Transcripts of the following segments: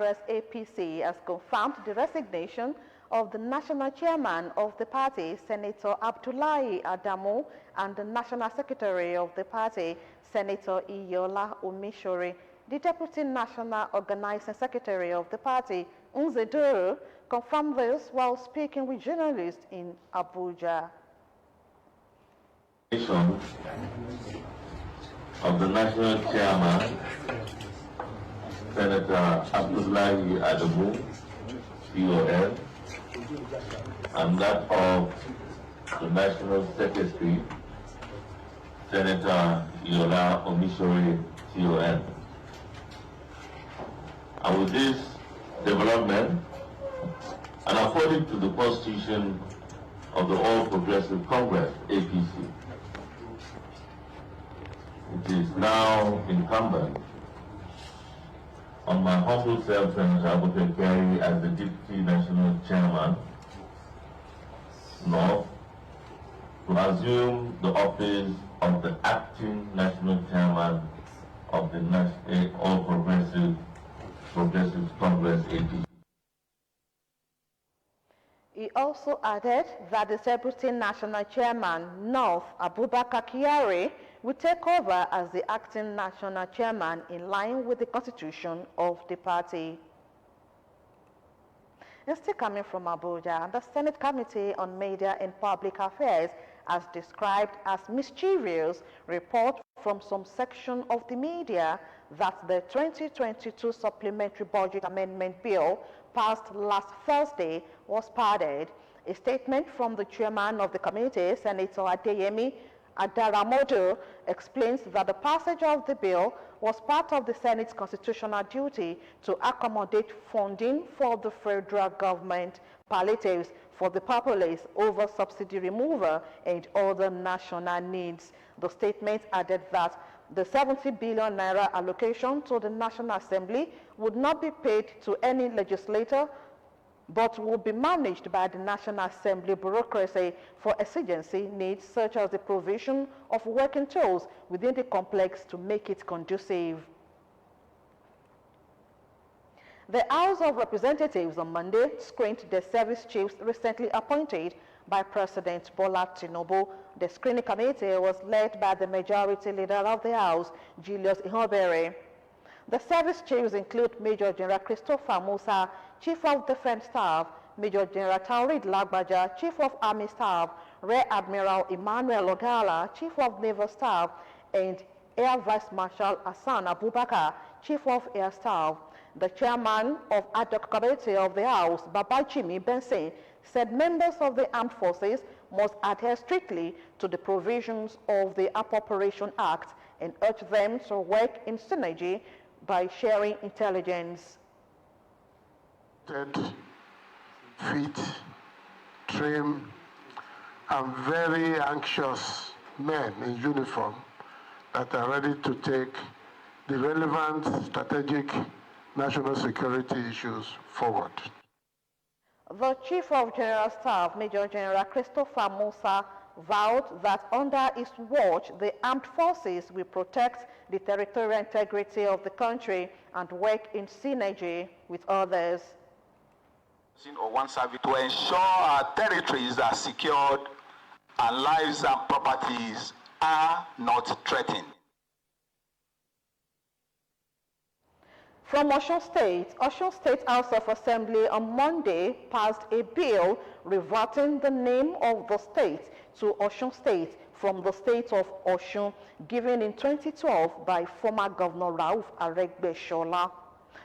Congress APC has confirmed the resignation of the national chairman of the party, Senator Abdullahi Adamu, and the national secretary of the party, Senator Iyola Omishore. The deputy national organizing secretary of the party, Nzeduru, confirmed this while speaking with journalists in Abuja. Of the national chairman, Senator Abdullahi Adamu, CON, and that of the national secretary, Senator Iyola Omishore, CON. And with this development, and according to the Constitution of the All Progressive Congress, APC, it is now incumbent on my humble self, Senator Abeokuta, as the Deputy National Chairman, North, to assume the office of the Acting National Chairman of the All Progressive Congress, APC. He also added that the Deputy National Chairman, North, Abubakar Kyari, will take over as the acting national chairman in line with the constitution of the party. And still coming from Abuja, the Senate Committee on Media and Public Affairs has described as mischievous report from some section of the media that the 2022 Supplementary Budget Amendment Bill passed last Thursday was padded. A statement from the chairman of the committee, Senator Adeyemi Adaramodu, explains that the passage of the bill was part of the Senate's constitutional duty to accommodate funding for the federal government palliatives for the populace over subsidy removal and other national needs. The statement added that the 70 billion naira allocation to the National Assembly would not be paid to any legislator, but will be managed by the National Assembly bureaucracy for exigency needs such as the provision of working tools within the complex to make it conducive. The House of Representatives on Monday screened the service chiefs recently appointed by President Bola Tinubu. The screening committee was led by the majority leader of the House, Julius Ihobere. The service chiefs include Major General Christopher Musa, Chief of Defense Staff, Major General Taurid Lagbaja, Chief of Army Staff, Rear Admiral Emmanuel Ogala, Chief of Naval Staff, and Air Vice Marshal Hassan Abubakar, Chief of Air Staff. The chairman of ad hoc committee of the House, Babajimi Benson, said members of the armed forces must adhere strictly to the provisions of the Appropriation Act and urge them to work in synergy by sharing intelligence. Fit, trim, and very anxious men in uniform that are ready to take the relevant strategic national security issues forward. The Chief of General Staff, Major General Christopher Musa, vowed that under his watch, the armed forces will protect the territorial integrity of the country and work in synergy with others. Or one service to ensure our territories are secured and lives and properties are not threatened. From Osun State House of Assembly on Monday passed a bill reverting the name of the state to Osun State from the state of Osun, given in 2012 by former Governor Rauf Aregbesola.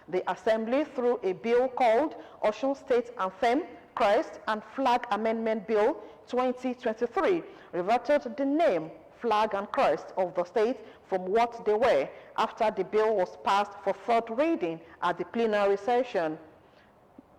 The Assembly, through a bill called Osun State Anthem, Crest and Flag Amendment Bill 2023, reverted the name, flag and crest of the state from what they were after the bill was passed for third reading at the plenary session.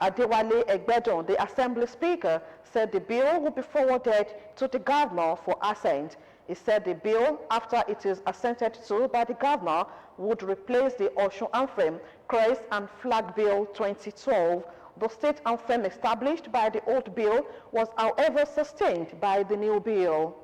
Adewale Egbedon, the Assembly Speaker, said the bill will be forwarded to the Governor for assent. He said the bill, after it is assented to by the Governor, would replace the Osun Anthem, Crest and Flag Bill 2012. The state anthem established by the old bill was, however, sustained by the new bill.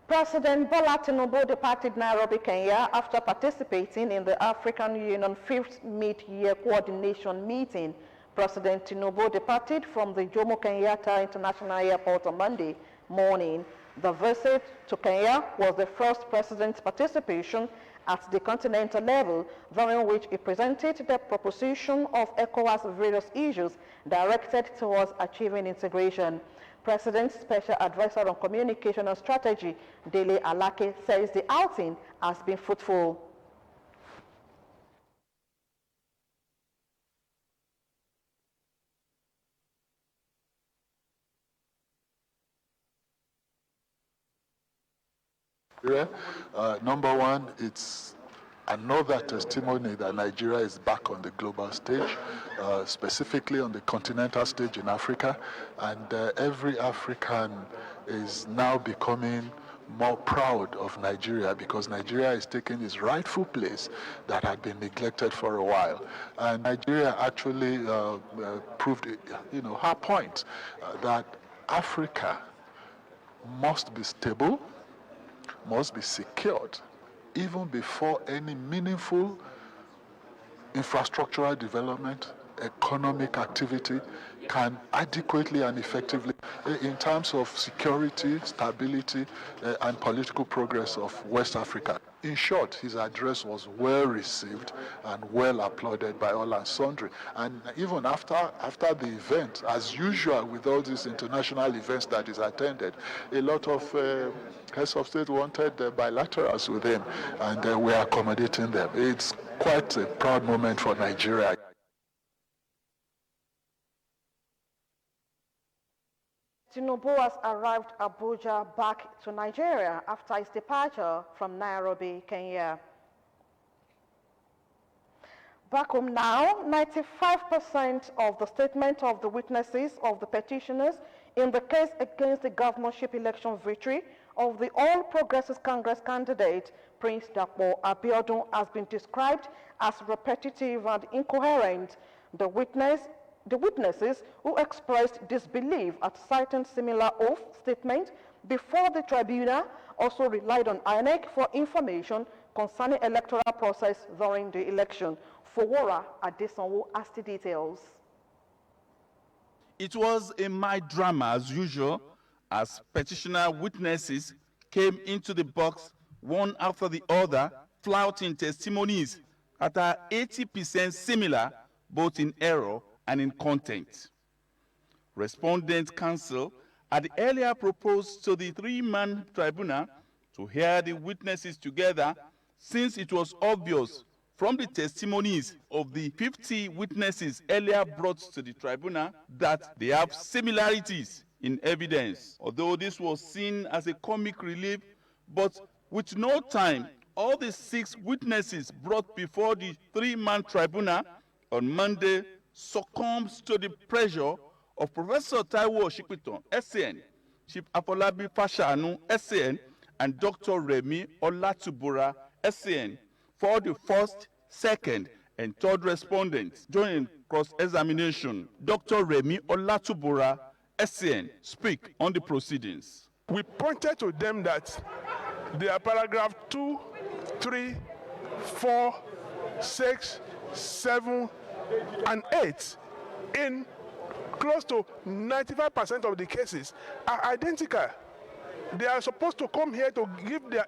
President Bola Tinubu departed Nairobi, Kenya after participating in the African Union 5th mid-year coordination meeting. President Tinubu departed from the Jomo Kenyatta International Airport on Monday morning. The visit to Kenya was the first president's participation at the continental level, during which he presented the proposition of ECOWAS various issues directed towards achieving integration. President's Special Advisor on Communication and Strategy, Dele Alake, says the outing has been fruitful. Number one, it's another testimony that Nigeria is back on the global stage, specifically on the continental stage in Africa, and every African is now becoming more proud of Nigeria because Nigeria is taking its rightful place that had been neglected for a while. And Nigeria actually proved, her point that Africa must be stable, must be secured, even before any meaningful infrastructural development, economic activity can adequately and effectively, in terms of security, stability, and political progress of West Africa. In short, his address was well received and well applauded by all and sundry. And even after the event, as usual with all these international events that is attended, a lot of heads of state wanted bilaterals with him, and we are accommodating them. It's quite a proud moment for Nigeria. Tinubu has arrived Abuja back to Nigeria after his departure from Nairobi, Kenya. Back home now, 95% of the statement of the witnesses of the petitioners in the case against the governorship election victory of the All Progressives Congress candidate, Prince Dapo Abiodun, has been described as repetitive and incoherent. The witnesses who expressed disbelief at citing similar oath statements before the tribunal also relied on INEC for information concerning electoral process during the election. Fowora Adesanwo has the details. It was a mild drama as usual as petitioner witnesses came into the box one after the other, flouting testimonies that are 80% similar both in error and in content. Respondent counsel had earlier proposed to the three-man tribunal to hear the witnesses together since it was obvious from the testimonies of the 50 witnesses earlier brought to the tribunal that they have similarities in evidence. Although this was seen as a comic relief, but with no time, all the 6 witnesses brought before the three-man tribunal on Monday succumbs to the pressure of Professor Taiwo Oshipiton, SAN, Chief Afolabi Fashanu, SAN, and Dr. Remi Olatubura, SAN, for the first, second, and third respondents during cross-examination. Dr. Remi Olatubura, SAN, speak on the proceedings. We pointed to them that their paragraph 2, 3, 4, 6, 7, and 8 in close to 95% of the cases are identical. They are supposed to come here to give their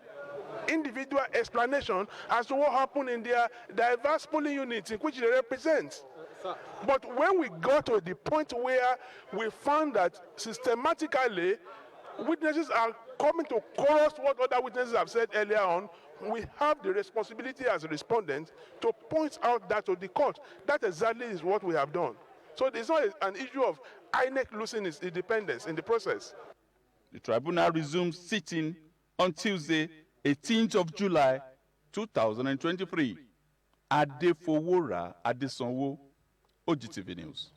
individual explanation as to what happened in their diverse polling units in which they represent. But when we got to the point where we found that systematically witnesses are coming to chorus what other witnesses have said earlier on, we have the responsibility as a respondent to point out that to the court. That exactly is what we have done. So it's not an issue of INEC losing its independence in the process. The tribunal resumes sitting on Tuesday, 18th of July, 2023. Adefowora Adesanwo, OGTV News.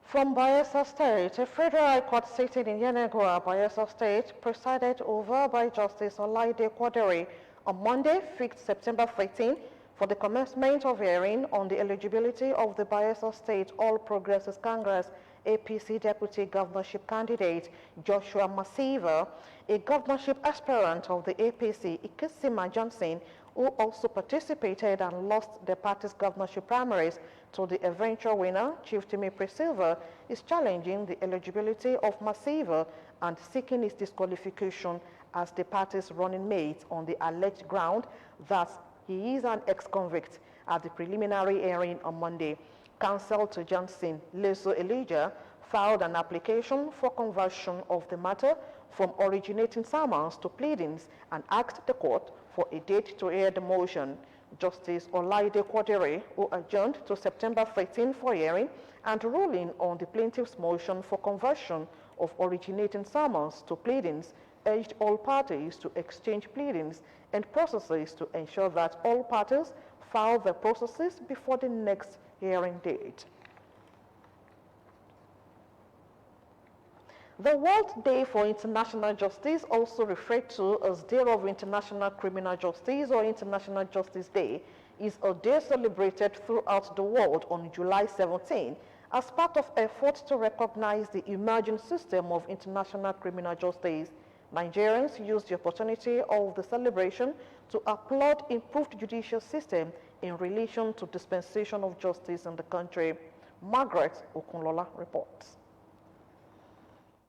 From Bayelsa State, a federal high court sitting in Yenagoa, Bayelsa State, presided over by Justice Olaide Quadri on Monday, 5th September 13, for the commencement of hearing on the eligibility of the Bayelsa State All Progressives Congress APC deputy governorship candidate Joshua Masiva, a governorship aspirant of the APC Ikesima Johnson, who also participated and lost the party's governorship primaries to the eventual winner, Chief Timi Presilva, is challenging the eligibility of Masiva and seeking his disqualification as the party's running mate on the alleged ground that he is an ex-convict. At the preliminary hearing on Monday, counsel to Johnson, Leso Elijah, filed an application for conversion of the matter from originating summons to pleadings and asked the court for a date to hear the motion. Justice Olaide Quadere, who adjourned to September 13 for hearing and ruling on the plaintiff's motion for conversion of originating summons to pleadings, urged all parties to exchange pleadings and processes to ensure that all parties file their processes before the next hearing date. The World Day for International Justice, also referred to as Day of International Criminal Justice or International Justice Day, is a day celebrated throughout the world on July 17 as part of efforts to recognize the emerging system of international criminal justice. Nigerians used the opportunity of the celebration to applaud improved judicial system in relation to dispensation of justice in the country. Margaret Okunlola reports.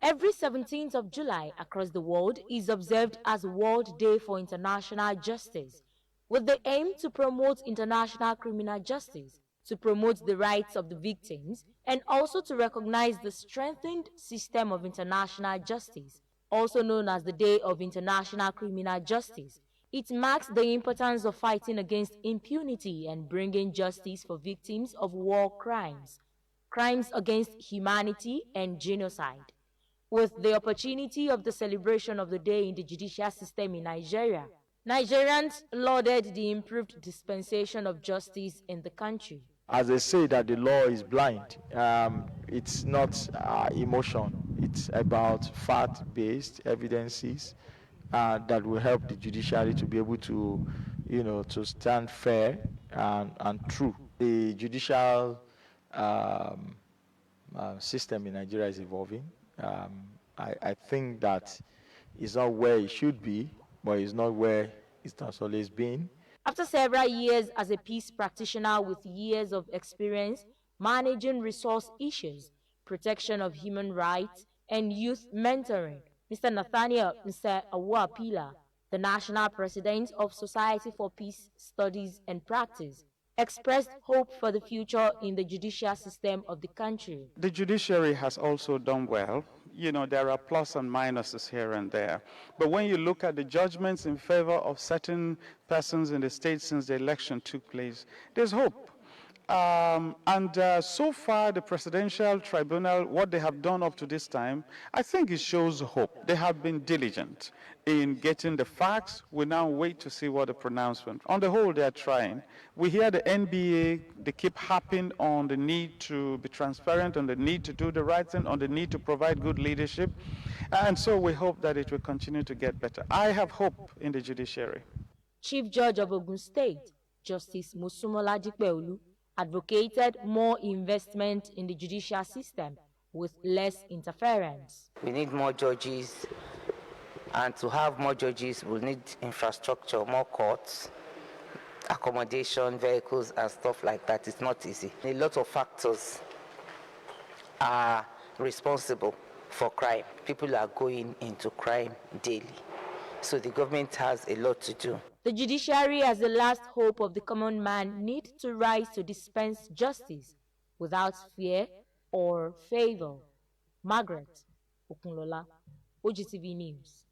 Every 17th of July across the world is observed as World Day for International Justice, with the aim to promote international criminal justice, to promote the rights of the victims, and also to recognize the strengthened system of international justice, also known as the Day of International Criminal Justice. It marks the importance of fighting against impunity and bringing justice for victims of war crimes, crimes against humanity, and genocide. With the opportunity of the celebration of the day in the judicial system in Nigeria, Nigerians lauded the improved dispensation of justice in the country. As they say that the law is blind, it's not emotion. It's about fact-based evidences that will help the judiciary to be able to, to stand fair and true. The judicial system in Nigeria is evolving. I think that it's not where it should be, but it's not where it has always been. After several years as a peace practitioner with years of experience managing resource issues, protection of human rights, and youth mentoring, Mr. Nathaniel Awapila, the national president of Society for Peace Studies and Practice, expressed hope for the future in the judicial system of the country. The judiciary has also done well. There are plus and minuses here and there. But when you look at the judgments in favor of certain persons in the state since the election took place, there's hope. So far, the Presidential Tribunal, what they have done up to this time, I think it shows hope. They have been diligent in getting the facts. We now wait to see what the pronouncement. On the whole, they are trying. We hear the NBA, they keep harping on the need to be transparent, on the need to do the right thing, on the need to provide good leadership. And so we hope that it will continue to get better. I have hope in the judiciary. Chief Judge of Ogun State, Justice Musumola Dikpeolu, advocated more investment in the judicial system with less interference. We need more judges, and to have more judges, we need infrastructure, more courts, accommodation, vehicles, and stuff like that. It's not easy. A lot of factors are responsible for crime. People are going into crime daily. So the government has a lot to do. The judiciary, as the last hope of the common man, need to rise to dispense justice without fear or favor. Margaret Okunlola, OGTV News.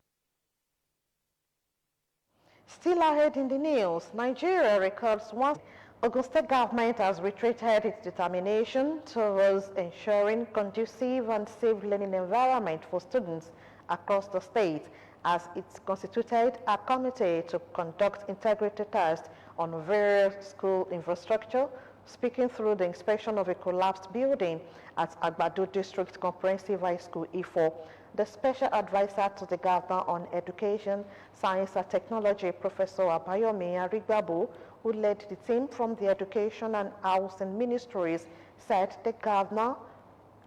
Still ahead in the news, Nigeria records once Ogun State government has reiterated its determination towards ensuring conducive and safe learning environment for students across the state, as it's constituted a committee to conduct integrity tests on various school infrastructure, speaking through the inspection of a collapsed building at Agbado District Comprehensive High School, Ifo. The special advisor to the governor on education, science and technology, Professor Abayomi Arigbabu, who led the team from the education and housing ministries, said the governor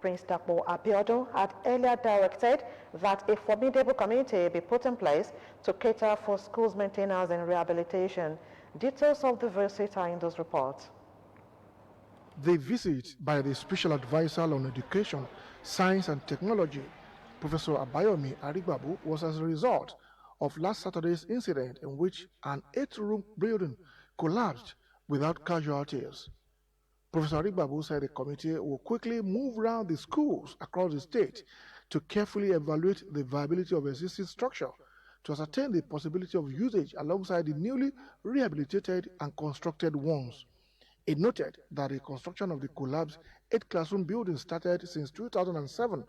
Prince Dr. Abeokuta had earlier directed that a formidable committee be put in place to cater for schools' maintenance and rehabilitation. Details of the visit are in those reports. The visit by the Special Advisor on Education, Science and Technology, Professor Abayomi Arigbabu, was as a result of last Saturday's incident in which an 8-room building collapsed without casualties. Professor Arigbabu said the committee will quickly move around the schools across the state to carefully evaluate the viability of existing structure to ascertain the possibility of usage alongside the newly rehabilitated and constructed ones. It noted that the construction of the collapsed 8-classroom building started since 2007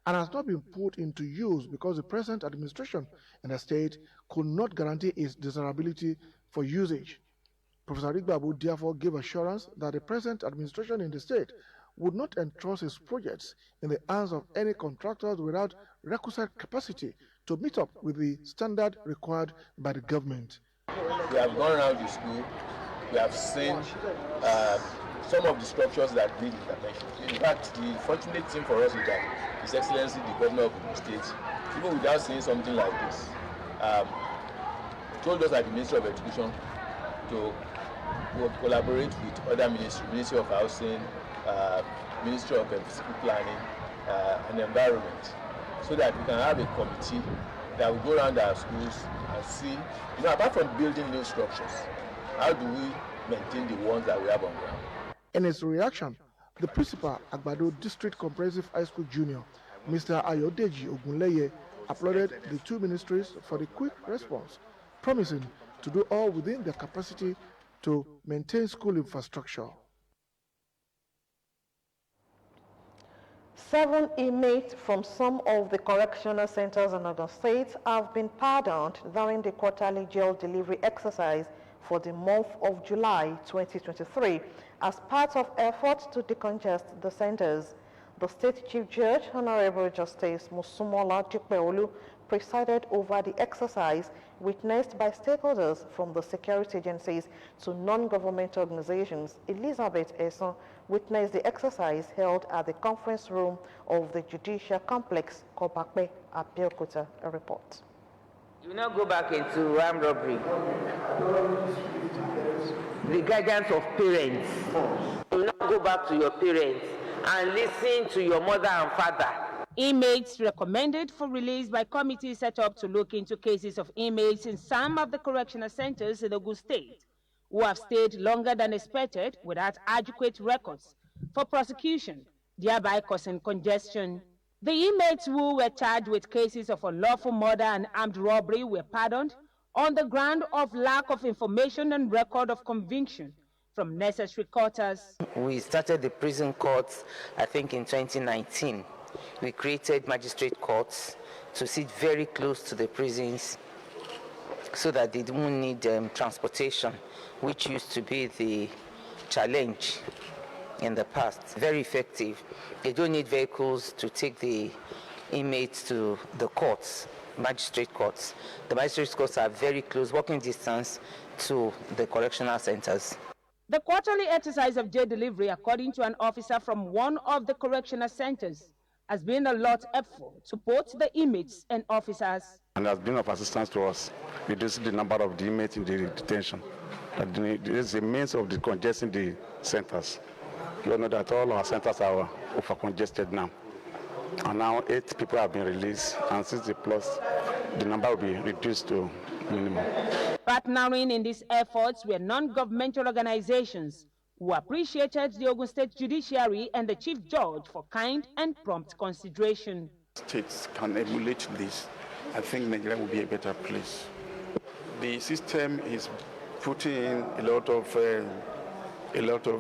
and has not been put into use because the present administration in the state could not guarantee its desirability for usage. Professor Arigbabu therefore gave assurance that the present administration in the state would not entrust its projects in the hands of any contractors without requisite capacity to meet up with the standard required by the government. We have gone around the school. We have seen some of the structures that need intervention. In fact, the fortunate thing for us is that His Excellency, the Governor of the state, even without saying something like this, told us at the Ministry of Education to collaborate with other ministries, Ministry of Housing, Ministry of Physical Planning and Environment, so that we can have a committee that will go around our schools and see, apart from building new structures, how do we maintain the ones that we have on ground? In his reaction, the principal, Agbado District Comprehensive High School Junior, Mr. Ayodeji Ogunleye, applauded the two ministries for the quick response, promising to do all within their capacity to maintain school infrastructure. 7 inmates from some of the correctional centers in Ogun State have been pardoned during the quarterly jail delivery exercise for the month of July 2023 as part of efforts to decongest the centers. The State Chief Judge, Honorable Justice Musumola Dikpeolu, presided over the exercise, witnessed by stakeholders from the security agencies to non-government organizations. Elizabeth Eson witnessed the exercise held at the conference room of the Judicial Complex, Kobakpe, Abeokuta. A report. You will not go back into armed robbery. The guidance of parents. You will not go back to your parents and listen to your mother and father. Inmates recommended for release by committees set up to look into cases of inmates in some of the correctional centers in Ogun State who have stayed longer than expected without adequate records for prosecution, thereby causing congestion. The inmates who were charged with cases of unlawful murder and armed robbery were pardoned on the ground of lack of information and record of conviction from necessary quarters. We started the prison courts, I think, in 2019. We created magistrate courts to sit very close to the prisons so that they don't need transportation, which used to be the challenge in the past. Very effective. They don't need vehicles to take the inmates to the courts, magistrate courts. The magistrate courts are very close, walking distance to the correctional centers. The quarterly exercise of jail delivery, according to an officer from one of the correctional centers, has been a lot helpful to both the inmates and officers. And has been of assistance to us, reducing the number of the inmates in the detention. It is a means of decongesting the centers. You all know that all our centers are over-congested now. And now 8 people have been released, and 60 plus, the number will be reduced to minimum. Partnering in these efforts were non-governmental organizations who appreciated the Ogun State Judiciary and the Chief Judge for kind and prompt consideration. States can emulate this. I think Nigeria will be a better place. The system is putting in a lot of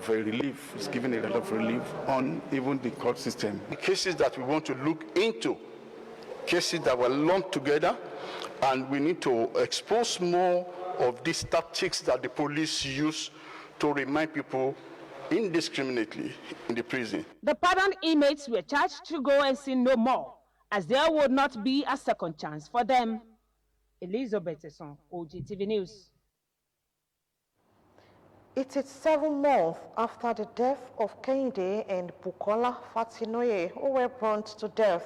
relief. It's giving a lot of relief on even the court system. The cases that we want to look into, cases that were lumped together, and we need to expose more of these tactics that the police use to remind people indiscriminately in the prison. The pardoned inmates were charged to go and sin no more, as there would not be a second chance for them. Elizabeth Eson, OGTV News. It is 7 months after the death of Kehinde and Bukola Fatinoye, who were burned to death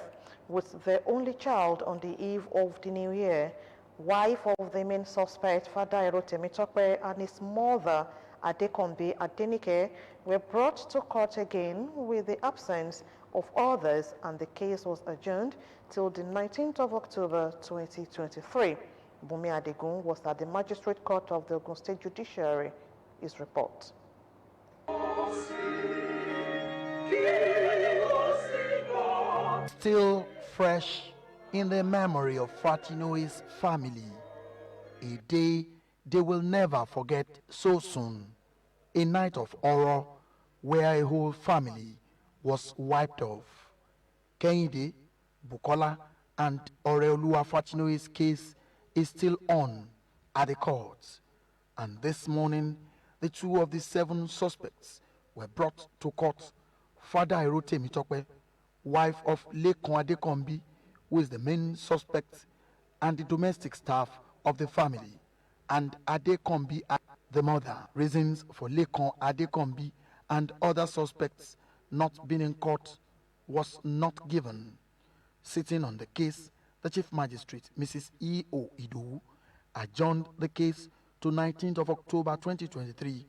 with their only child on the eve of the new year. Wife of the main suspect, Fadairo Temitope, and his mother, Adekombi Adenike, were brought to court again with the absence of others, and the case was adjourned till the 19th of October 2023. Bumi Adegun was at the Magistrate Court of the Ogun State Judiciary. His report. Still fresh in the memory of Fatinoye's family, a day they will never forget so soon, a night of horror where a whole family was wiped off. Kehinde, Bukola, and Oreoluwa Fatinoye's case is still on at the courts, and this morning the 2 of the 7 suspects were brought to court. Father Erote Mitokwe, wife of Lekon Adekombi, who is the main suspect, and the domestic staff of the family, and Adekombi, the mother. Reasons for Lekon Adekombi and other suspects not being in court was not given. Sitting on the case, the Chief Magistrate, Mrs. E.O. Idowu, adjourned the case to 19th of October 2023,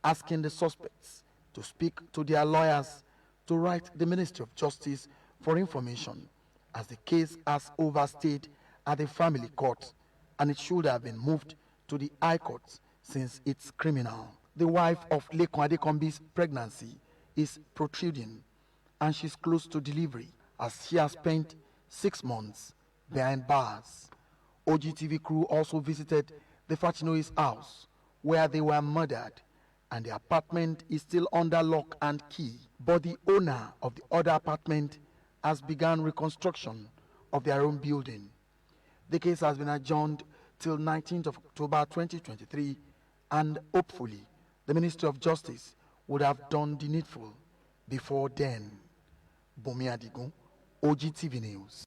asking the suspects to speak to their lawyers to write the Ministry of Justice for information, as the case has overstayed at the family court and it should have been moved to the High Court since it's criminal. The wife of Lekon Adekombi's pregnancy is protruding and she's close to delivery, as she has spent 6 months behind bars. OGTV crew also visited the Fatinoye's house where they were murdered, and the apartment is still under lock and key. But the owner of the other apartment has begun reconstruction of their own building. The case has been adjourned till 19th of October 2023, and hopefully the Ministry of Justice would have done the needful before then. Bumi Adigun, OGTV News.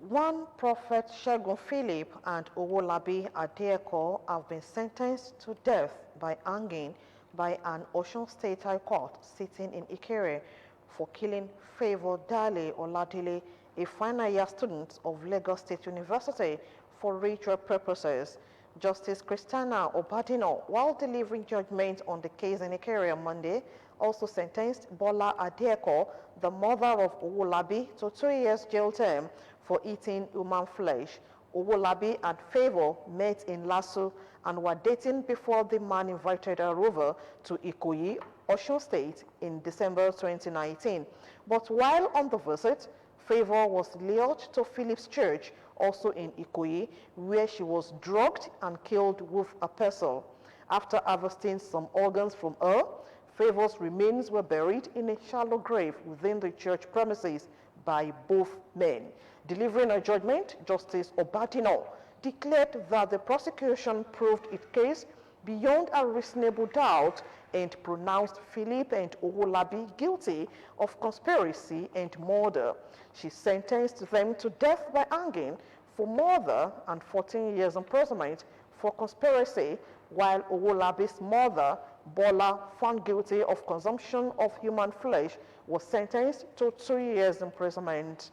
One Prophet Shegun Philip and Owolabi Adeeko have been sentenced to death by hanging by an Osun State High Court sitting in Ikere for killing Favour Dale Oladile, a final year student of Lagos State University, for ritual purposes. Justice Christiana Obadino, while delivering judgment on the case in Ikere on Monday, also sentenced Bola Adeeko, the mother of Owolabi, to 2 years jail term for eating human flesh. Owolabi and Favour met in Lasso and were dating before the man invited her over to Ikoyi, Osun State, in December 2019. But while on the visit, Favour was lured to Philip's church, also in Ikoyi, where she was drugged and killed with a pestle. After harvesting some organs from her, Favour's remains were buried in a shallow grave within the church premises by both men. Delivering a judgment, Justice Obadino declared that the prosecution proved its case beyond a reasonable doubt and pronounced Philip and Owolabi guilty of conspiracy and murder. She sentenced them to death by hanging for murder and 14 years imprisonment for conspiracy, while Owolabi's mother, Bola, found guilty of consumption of human flesh, was sentenced to 2 years imprisonment.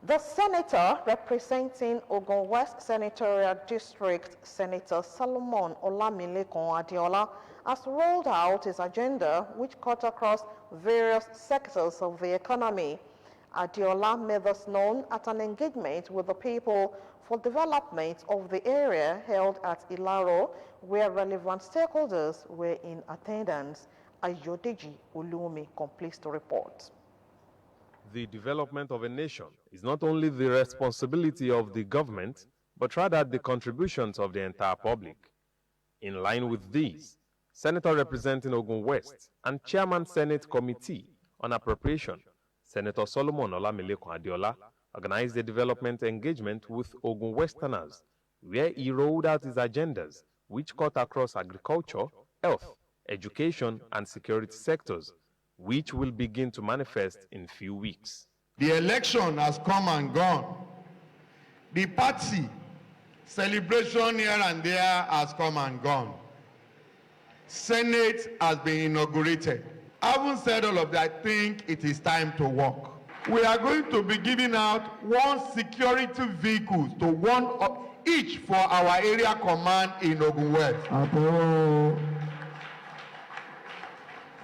The senator representing Ogun West Senatorial District, Senator Solomon Olamilekan Adeola, has rolled out his agenda, which cut across various sectors of the economy. Adeola made this known at an engagement with the people for development of the area held at Ilaro, where relevant stakeholders were in attendance. Ayodeji Ulumi completes the report. The development of a nation is not only the responsibility of the government, but rather the contributions of the entire public. In line with these, Senator representing Ogun West and Chairman Senate Committee on Appropriation, Senator Solomon Olamilekan Adeola, organized a development engagement with Ogun Westerners, where he rolled out his agendas, which cut across agriculture, health, education, and security sectors, which will begin to manifest in few weeks. The election has come and gone, The party, celebration here and there has come and gone. Senate has been inaugurated. Having said all of that, I think it is time to work. We are going to be giving out 1 security vehicles to one of each for our area command in Ogun West.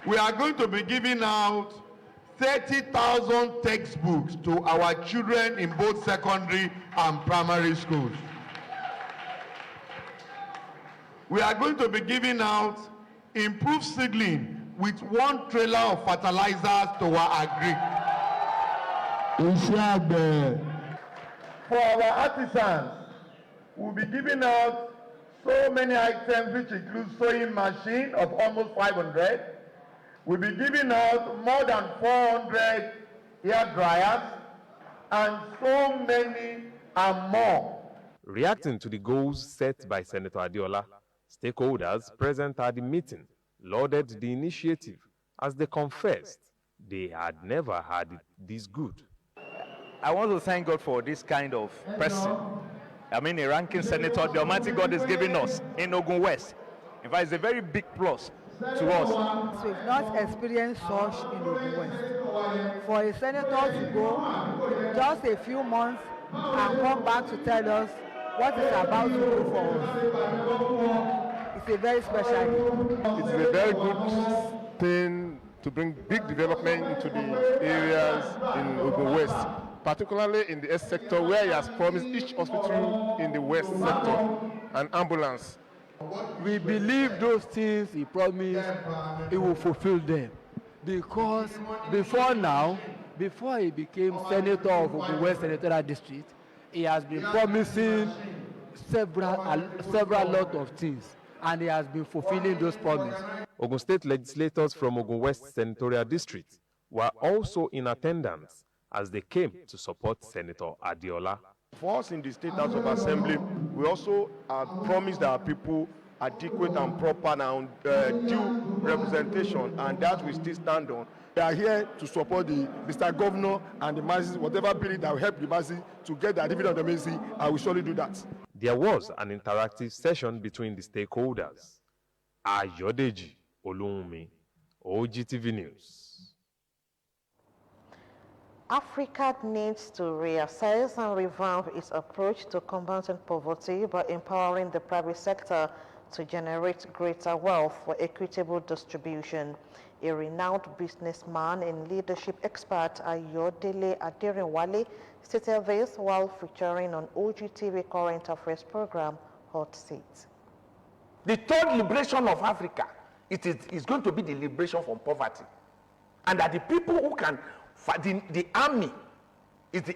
We are going to be giving out 30,000 textbooks to our children in both secondary and primary schools. We are going to be giving out improved seedling with 1 trailer of fertilizers to our agri. For our artisans, we'll be giving out so many items which include sewing machine of almost 500. We'll be giving out more than 400 hair dryers and so many and more. Reacting to the goals set by Senator Adeola, stakeholders present at the meeting lauded the initiative as they confessed they had never had it this good. I want to thank God for this kind of person. I mean, a ranking senator, the Almighty God is giving us in Ogun West. In fact, it's a very big plus to us. We've not experienced such in Ogun West. For a senator to go just a few months and come back to tell us what is about to do for us, it's a very special day. It's a very good thing to bring big development into the areas in Ogun West, particularly in the health sector, where he has promised each hospital in the West sector an ambulance. We believe those things he promised, he will fulfill them. Because before now, before he became senator of Ogun West Senatorial District, he has been promising several lot of things, and he has been fulfilling those promises. Ogun State legislators from Ogun West Senatorial District were also in attendance as they came to support Senator Adeola. For us in the State House of Assembly, we also promised our people adequate and proper and due representation, and that we still stand on. We are here to support the Mr. Governor and the masses, whatever bill that will help the masses to get the dividend of the mercy, I will surely do that. There was an interactive session between the stakeholders. Ayodeji Olunmi, OGTV News. Africa needs to reassess and revamp its approach to combating poverty by empowering the private sector to generate greater wealth for equitable distribution. A renowned businessman and leadership expert Ayodele Aderinwale stated this while featuring on OGTV current affairs program Hot Seat. The third liberation of Africa, it is going to be the liberation from poverty. And that the people who can, the army is the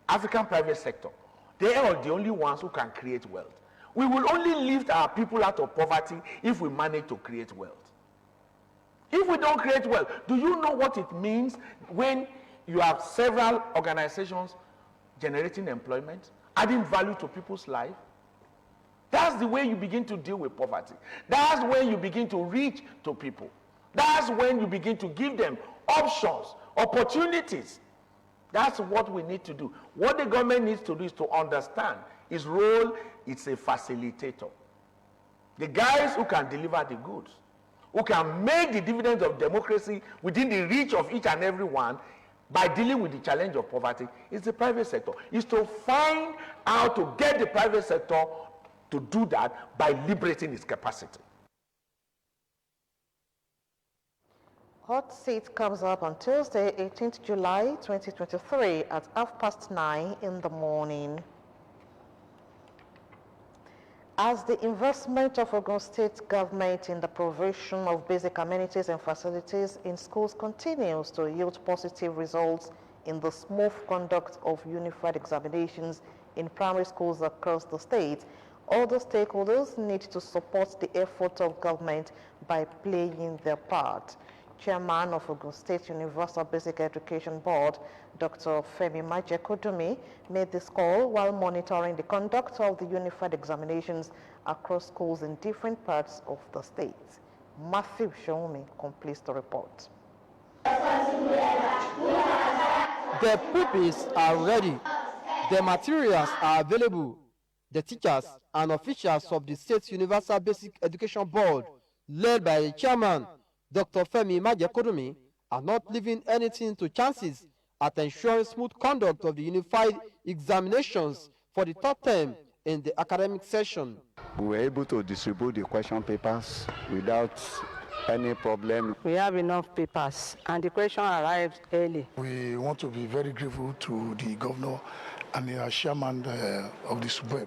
African private sector. They are the only ones who can create wealth. We will only lift our people out of poverty if we manage to create wealth. If we don't create wealth, do you know what it means when you have several organizations generating employment, adding value to people's life? That's the way you begin to deal with poverty. That's when you begin to reach to people. That's when you begin to give them options, opportunities. That's what we need to do. What the government needs to do is to understand its role. It's a facilitator. The guys who can deliver the goods, who can make the dividends of democracy within the reach of each and every one by dealing with the challenge of poverty, is the private sector. Is to find how to get the private sector to do that by liberating its capacity. Hot Seat comes up on Tuesday, 18th July 2023 at 9:30 in the morning. As the investment of Ogun State government in the provision of basic amenities and facilities in schools continues to yield positive results in the smooth conduct of unified examinations in primary schools across the state, all the stakeholders need to support the effort of government by playing their part. Chairman of Ogun State Universal Basic Education Board, Dr. Femi Majekodumi, made this call while monitoring the conduct of the unified examinations across schools in different parts of the state. Matthew Shoumi completes the report. The pupils are ready. The materials are available. The teachers and officials of the State Universal Basic Education Board, led by the chairman, Dr. Femi Majekodumi, are not leaving anything to chances at ensuring smooth conduct of the unified examinations for the third term in the academic session. We were able to distribute the question papers without any problem. We have enough papers and the question arrived early. We want to be very grateful to the governor and the chairman of the SUBEB.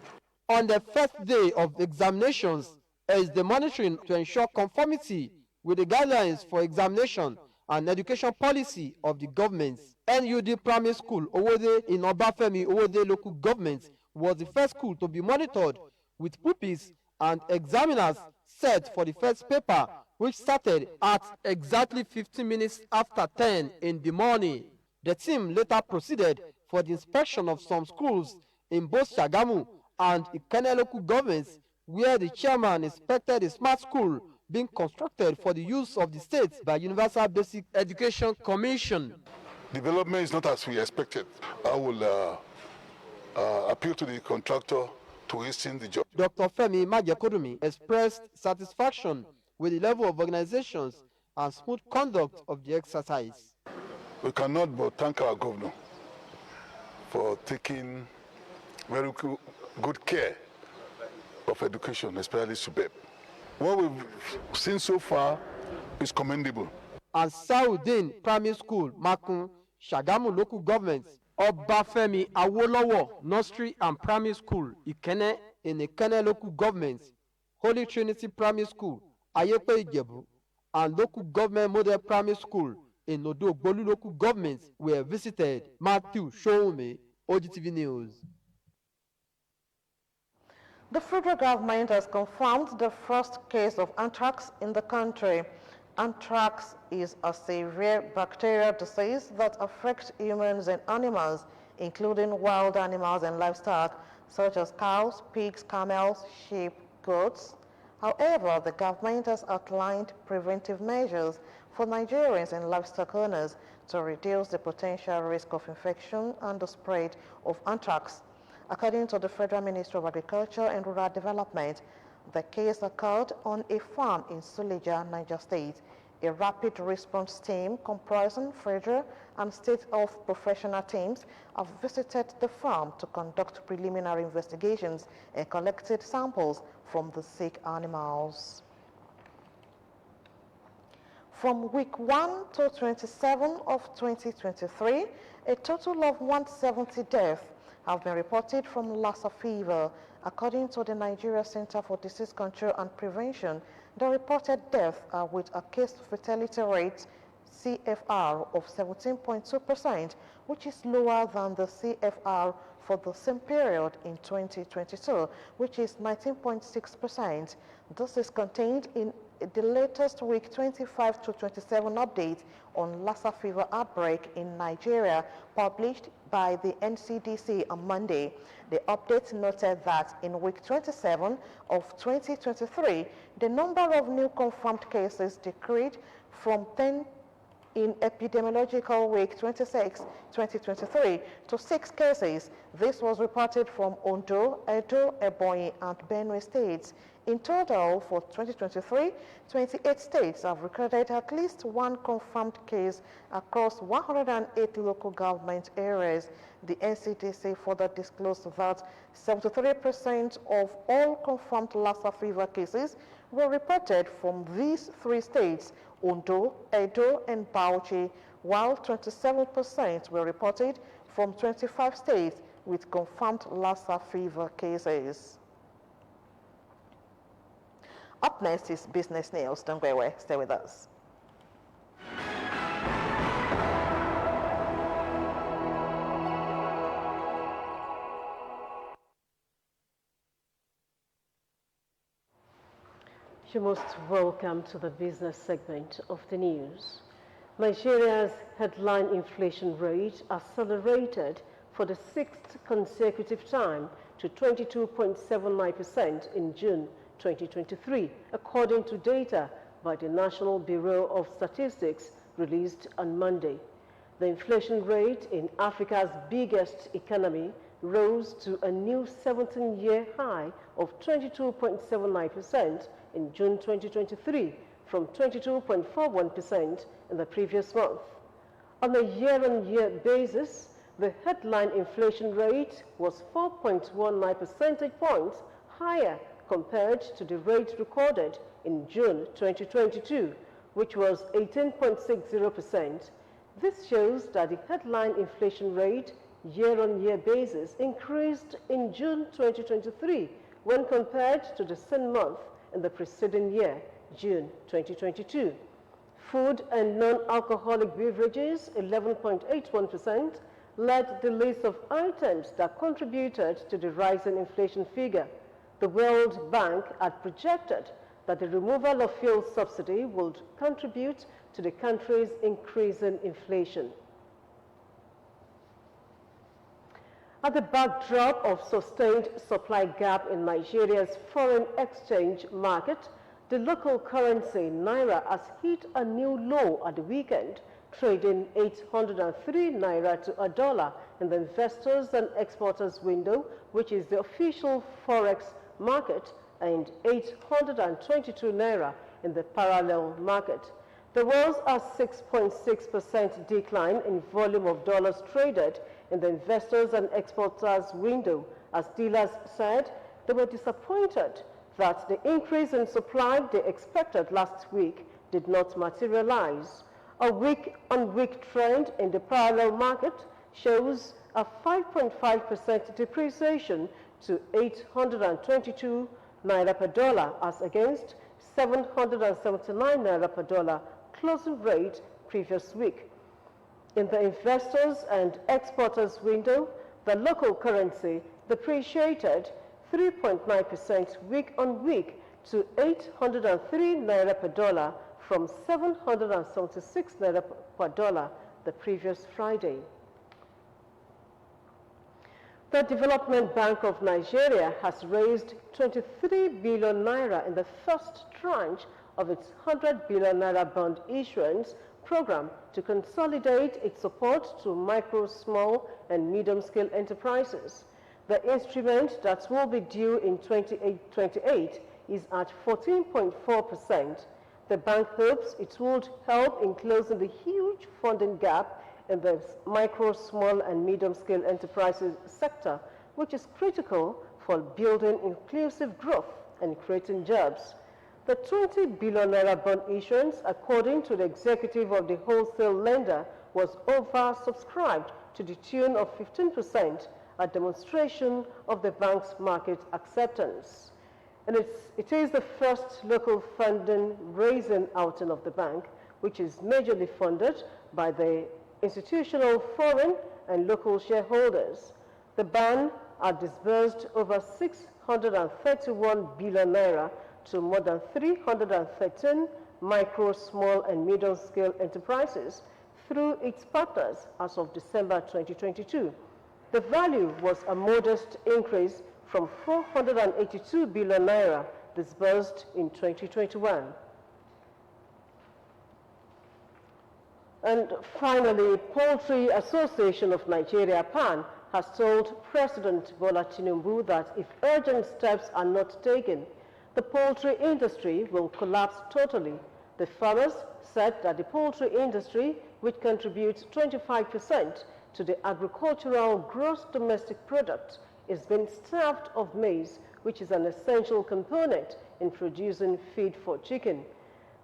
On the first day of examinations is the monitoring to ensure conformity with the guidelines for examination and education policy of the government. NUD Primary School Owode in Obafemi Owode local government was the first school to be monitored with pupils and examiners set for the first paper, which started at exactly 15 minutes after 10 in the morning. The team later proceeded for the inspection of some schools in both Shagamu and Ikene local governments, where the chairman inspected a smart school being constructed for the use of the state by Universal Basic Education Commission. Development is not as we expected. I will appeal to the contractor to hasten the job. Dr. Femi Majekodumi expressed satisfaction with the level of organizations and smooth conduct of the exercise. We cannot but thank our governor for taking very good care of education, especially SUBEB. What we've seen so far is commendable. And Saudin Primary School, Makun, Shagamu local government, Obafemi Awolowo Nursery and Primary School, Ikene in Ikene local government, Holy Trinity Primary School, Ayepe Ijebu, and local government model primary school in Odogbolu local government were visited. Matthew Shoume, OGTV News. The federal government has confirmed the first case of anthrax in the country. Anthrax is a severe bacterial disease that affects humans and animals, including wild animals and livestock, such as cows, pigs, camels, sheep, goats. However, the government has outlined preventive measures for Nigerians and livestock owners to reduce the potential risk of infection and the spread of anthrax. According to the Federal Ministry of Agriculture and Rural Development, the case occurred on a farm in Suleja, Niger State. A rapid response team comprising federal and state health professional teams have visited the farm to conduct preliminary investigations and collected samples from the sick animals. From week 1 to 27 of 2023, a total of 170 deaths have been reported from Lassa fever. According to the Nigeria Center for Disease Control and Prevention, the reported deaths are with a case fatality rate CFR of 17.2%, which is lower than the CFR for the same period in 2022, which is 19.6%. This is contained in the latest week 25 to 27 update on Lassa fever outbreak in Nigeria, published by the NCDC on Monday. The update noted that in week 27 of 2023, the number of new confirmed cases decreased from 10 in epidemiological week 26, 2023 to 6 cases. This was reported from Ondo, Edo, Ebonyi, and Benue states. In total, for 2023, 28 states have recorded at least one confirmed case across 108 local government areas. The NCDC further disclosed that 73% of all confirmed Lassa fever cases were reported from these 3 states, Ondo, Edo, and Bauchi, while 27% were reported from 25 states with confirmed Lassa fever cases. Up next is Business News. Don't go away. Stay with us. You're most welcome to the business segment of the news. Nigeria's headline inflation rate accelerated for the 6th consecutive time to 22.79% in June 2023, according to data by the National Bureau of Statistics released on Monday. The inflation rate in Africa's biggest economy rose to a new 17-year high of 22.79% in June 2023 from 22.41% in the previous month. On a year-on-year basis, the headline inflation rate was 4.19 percentage points higher compared to the rate recorded in June 2022, which was 18.60%. This shows that the headline inflation rate year-on-year basis increased in June 2023 when compared to the same month in the preceding year, June 2022. Food and non-alcoholic beverages, 11.81%, led the list of items that contributed to the rising inflation figure. The World Bank had projected that the removal of fuel subsidy would contribute to the country's increasing inflation. At the backdrop of sustained supply gap in Nigeria's foreign exchange market, the local currency Naira has hit a new low at the weekend, trading 803 Naira to a dollar in the investors and exporters window, which is the official forex market, and 822 Naira in the parallel market. There was a 6.6% decline in volume of dollars traded in the investors and exporters window, as dealers said they were disappointed that the increase in supply they expected last week did not materialize. A week-on-week trend in the parallel market shows a 5.5% depreciation to 822 Naira per dollar as against 779 Naira per dollar closing rate previous week. In the investors and exporters window, the local currency depreciated 3.9% week on week to 803 Naira per dollar from 776 Naira per dollar the previous Friday. The Development Bank of Nigeria has raised 23 billion Naira in the first tranche of its 100 billion Naira bond issuance program to consolidate its support to micro, small, and medium-scale enterprises. The instrument that will be due in 2028 is at 14.4%. The bank hopes it would help in closing the huge funding gap in the micro, small, and medium-scale enterprises sector, which is critical for building inclusive growth and creating jobs. The 20 billion Naira bond issuance, according to the executive of the wholesale lender, was oversubscribed to the tune of 15%, a demonstration of the bank's market acceptance. And it is the first local funding raising outing of the bank, which is majorly funded by the institutional, foreign, and local shareholders. The bank had disbursed over 631 billion Naira to more than 313 micro, small, and medium-scale enterprises through its partners as of December 2022. The value was a modest increase from 482 billion Naira disbursed in 2021. And finally, Poultry Association of Nigeria, PAN, has told President Bola Tinubu that if urgent steps are not taken, the poultry industry will collapse totally. The farmers said that the poultry industry, which contributes 25% to the agricultural gross domestic product, is being starved of maize, which is an essential component in producing feed for chicken.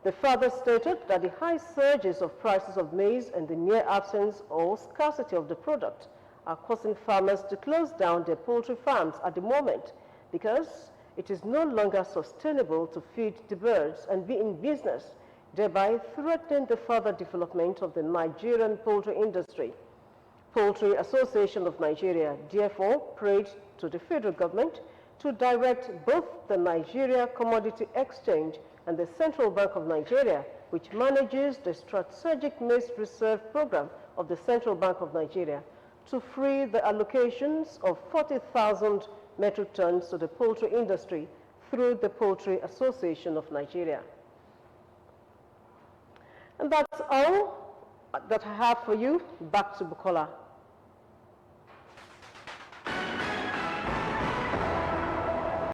The further stated that the high surges of prices of maize and the near absence or scarcity of the product are causing farmers to close down their poultry farms at the moment because it is no longer sustainable to feed the birds and be in business, thereby threatening the further development of the Nigerian poultry industry. Poultry Association of Nigeria therefore prayed to the federal government to direct both the Nigeria Commodity Exchange and the Central Bank of Nigeria, which manages the Strategic Maize Reserve Program of the Central Bank of Nigeria, to free the allocations of 40,000 metric tons to the poultry industry through the Poultry Association of Nigeria. And that's all that I have for you. Back to Bukola.